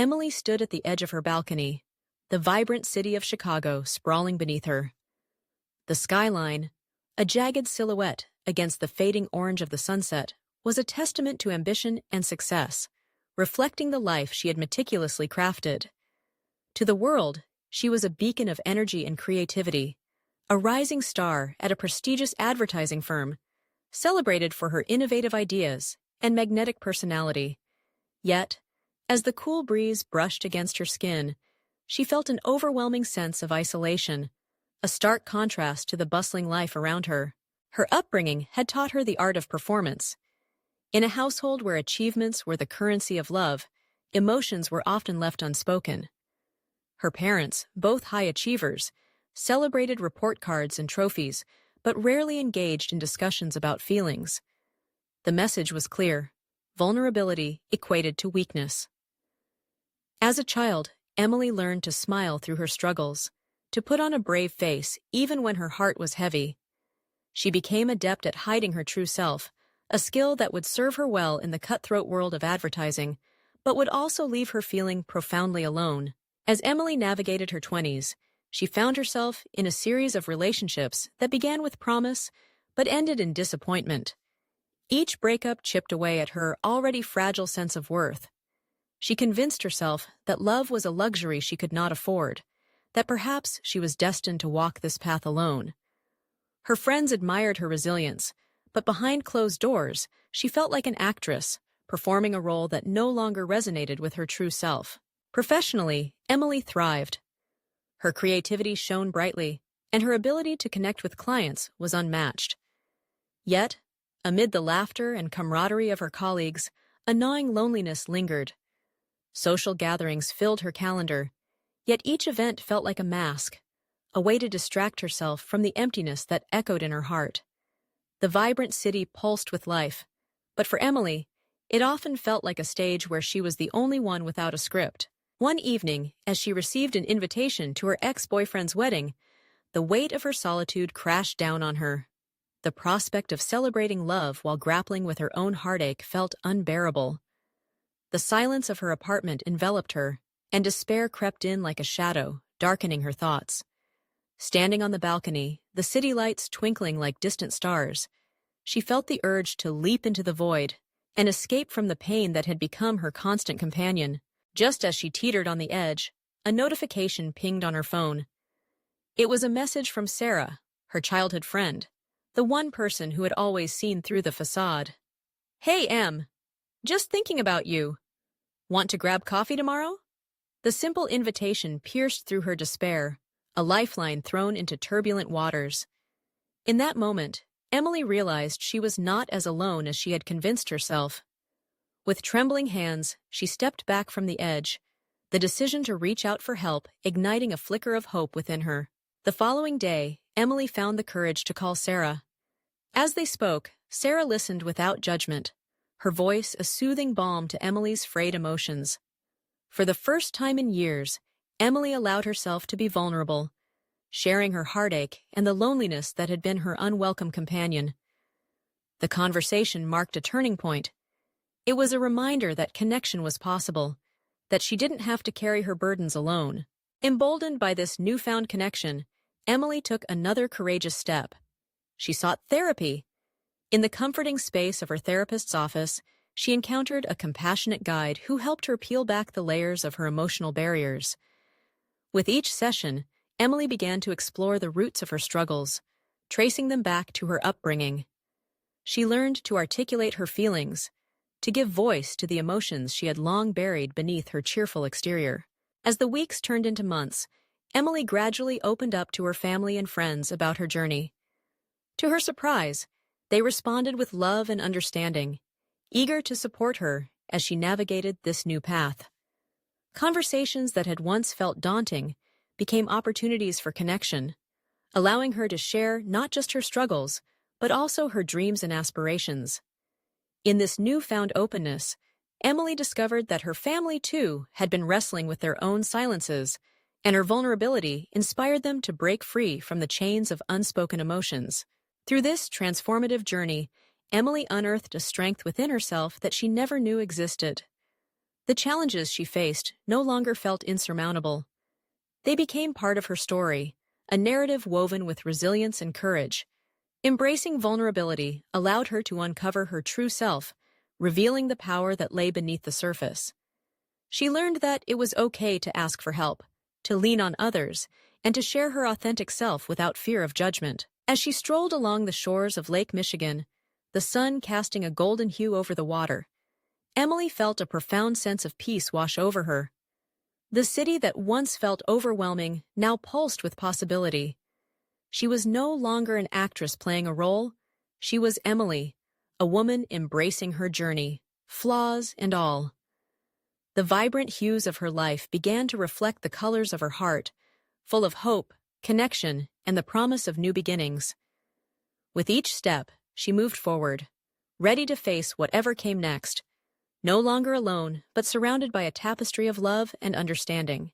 Emily stood at the edge of her balcony, the vibrant city of Chicago sprawling beneath her. The skyline, a jagged silhouette against the fading orange of the sunset, was a testament to ambition and success, reflecting the life she had meticulously crafted. To the world, she was a beacon of energy and creativity, a rising star at a prestigious advertising firm, celebrated for her innovative ideas and magnetic personality. Yet, as the cool breeze brushed against her skin, she felt an overwhelming sense of isolation, a stark contrast to the bustling life around her. Her upbringing had taught her the art of performance. In a household where achievements were the currency of love, emotions were often left unspoken. Her parents, both high achievers, celebrated report cards and trophies, but rarely engaged in discussions about feelings. The message was clear: vulnerability equated to weakness. As a child, Emily learned to smile through her struggles, to put on a brave face even when her heart was heavy. She became adept at hiding her true self, a skill that would serve her well in the cutthroat world of advertising, but would also leave her feeling profoundly alone. As Emily navigated her 20s, she found herself in a series of relationships that began with promise but ended in disappointment. Each breakup chipped away at her already fragile sense of worth. She convinced herself that love was a luxury she could not afford, that perhaps she was destined to walk this path alone. Her friends admired her resilience, but behind closed doors, she felt like an actress, performing a role that no longer resonated with her true self. Professionally, Emily thrived. Her creativity shone brightly, and her ability to connect with clients was unmatched. Yet, amid the laughter and camaraderie of her colleagues, a gnawing loneliness lingered. Social gatherings filled her calendar, yet each event felt like a mask, a way to distract herself from the emptiness that echoed in her heart. The vibrant city pulsed with life, but for Emily, it often felt like a stage where she was the only one without a script. One evening, as she received an invitation to her ex-boyfriend's wedding, the weight of her solitude crashed down on her. The prospect of celebrating love while grappling with her own heartache felt unbearable. The silence of her apartment enveloped her, and despair crept in like a shadow, darkening her thoughts. Standing on the balcony, the city lights twinkling like distant stars, she felt the urge to leap into the void and escape from the pain that had become her constant companion. Just as she teetered on the edge, a notification pinged on her phone. It was a message from Sarah, her childhood friend, the one person who had always seen through the facade. "Hey, Em. Just thinking about you. Want to grab coffee tomorrow?" The simple invitation pierced through her despair, a lifeline thrown into turbulent waters. In that moment, Emily realized she was not as alone as she had convinced herself. With trembling hands, she stepped back from the edge, the decision to reach out for help igniting a flicker of hope within her. The following day, Emily found the courage to call Sarah. As they spoke, Sarah listened without judgment, her voice a soothing balm to Emily's frayed emotions. For the first time in years, Emily allowed herself to be vulnerable, sharing her heartache and the loneliness that had been her unwelcome companion. The conversation marked a turning point. It was a reminder that connection was possible, that she didn't have to carry her burdens alone. Emboldened by this newfound connection, Emily took another courageous step. She sought therapy. In the comforting space of her therapist's office, she encountered a compassionate guide who helped her peel back the layers of her emotional barriers. With each session, Emily began to explore the roots of her struggles, tracing them back to her upbringing. She learned to articulate her feelings, to give voice to the emotions she had long buried beneath her cheerful exterior. As the weeks turned into months, Emily gradually opened up to her family and friends about her journey. To her surprise, they responded with love and understanding, eager to support her as she navigated this new path. Conversations that had once felt daunting became opportunities for connection, allowing her to share not just her struggles, but also her dreams and aspirations. In this newfound openness, Emily discovered that her family, too, had been wrestling with their own silences, and her vulnerability inspired them to break free from the chains of unspoken emotions. Through this transformative journey, Emily unearthed a strength within herself that she never knew existed. The challenges she faced no longer felt insurmountable. They became part of her story, a narrative woven with resilience and courage. Embracing vulnerability allowed her to uncover her true self, revealing the power that lay beneath the surface. She learned that it was okay to ask for help, to lean on others, and to share her authentic self without fear of judgment. As she strolled along the shores of Lake Michigan, the sun casting a golden hue over the water, Emily felt a profound sense of peace wash over her. The city that once felt overwhelming now pulsed with possibility. She was no longer an actress playing a role. She was Emily, a woman embracing her journey, flaws and all. The vibrant hues of her life began to reflect the colors of her heart, full of hope, connection, and the promise of new beginnings. With each step, she moved forward, ready to face whatever came next, no longer alone, but surrounded by a tapestry of love and understanding.